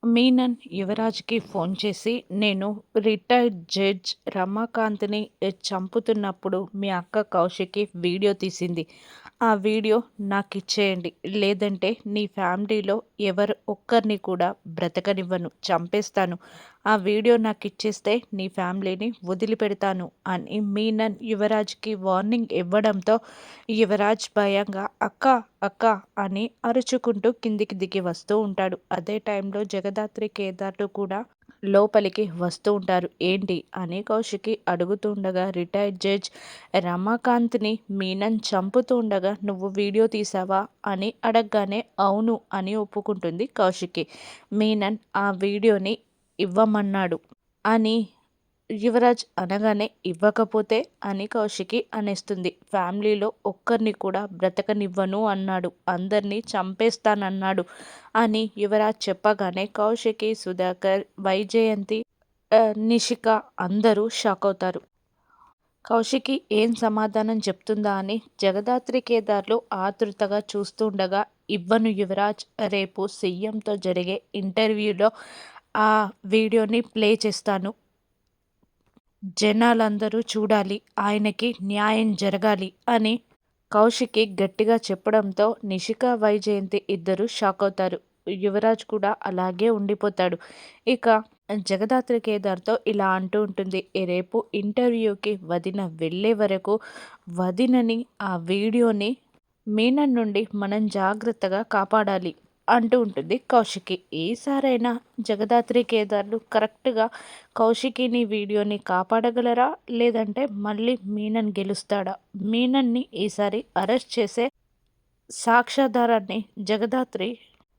Menon యువరాజ్‌కి phone చేసి, "నేను retired judge రమాకాంత్‌ని చంపుతున్నప్పుడు మీ అక్క కౌశికి వీడియో తీసింది. ఆ వీడియో నాకిచ్చేయండి. లేదంటే నీ ఫ్యామిలీలో ఎవరు ఒక్కరిని కూడా బ్రతకనివ్వను. చంపేస్తాను. ఆ వీడియో నాకిచ్చేస్తే నీ ఫ్యామిలీని వదిలిపెడతాను" అని మీనన్ యువరాజ్‌కి వార్నింగ్ ఇవ్వడంతో యువరాజ్ భయంగా "అక్కా! అక్కా!" అని అరుచుకుంటూ కిందికి దిగి వస్తూ ఉంటాడు. అదే టైంలో జగదాత్రి, కేదార్లు కూడా లోపలికి వస్తూ ఉంటారు. "ఏంటి?" అని కౌశికి అడుగుతుండగా రిటైర్డ్ జడ్జ్ రమాకాంత్‌ని మీనన్ చంపుతూ ఉండగా "నువ్వు వీడియో తీశావా?" అని అడగగానే "అవును" అని ఒప్పుకుంటుంది కౌశికి. మీనన్ ఆ వీడియోని ఇవ్వమన్నాడు అని యువరాజ్ అనగానే "ఇవ్వకపోతే" అని కౌశికి అనేస్తుంది. "ఫ్యామిలీలో ఒక్కరిని కూడా బ్రతకనివ్వను అన్నాడు. అందరినీ చంపేస్తానన్నాడు" అని యువరాజ్ చెప్పగానే కౌశికి, సుధాకర్, వైజయంతి, నిషిక అందరూ షాకవుతారు. కౌశికి ఏం సమాధానం చెప్తుందా అని జగదాత్రి, కేదార్లు ఆతృతగా చూస్తుండగా "ఇవ్వను యువరాజ్. రేపు సీఎంతో జరిగే ఇంటర్వ్యూలో ఆ వీడియోని ప్లే చేస్తాను. జనాలందరూ చూడాలి. ఆయనకి న్యాయం జరగాలి" అని కౌశికి గట్టిగా చెప్పడంతో నిషిక, వైజయంతి ఇద్దరూ షాకవుతారు. యువరాజ్ కూడా అలాగే ఉండిపోతాడు. ఇక జగదాత్రి కేదార్తో ఇలా అంటూ ఉంటుంది. రేపు ఇంటర్వ్యూకి వదిన వెళ్ళే వరకు వదినని, ఆ వీడియోని మీనన్ నుండి మనం జాగ్రత్తగా కాపాడాలి అంటూ ఉంటుంది కౌశికి. ఈసారైనా జగదాత్రి, కేదార్లు కరెక్ట్‌గా కౌశికిని, వీడియోని కాపాడగలరా? లేదంటే మళ్ళీ మీనన్ గెలుస్తాడా? మీనన్‌ని ఈసారి అరెస్ట్ చేసే సాక్ష్యాధారాన్ని జగదాత్రి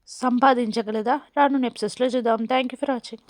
సంపాదించగలదా? రానున్న ఎపిసోడ్స్‌లో చూద్దాం. Thank you for watching.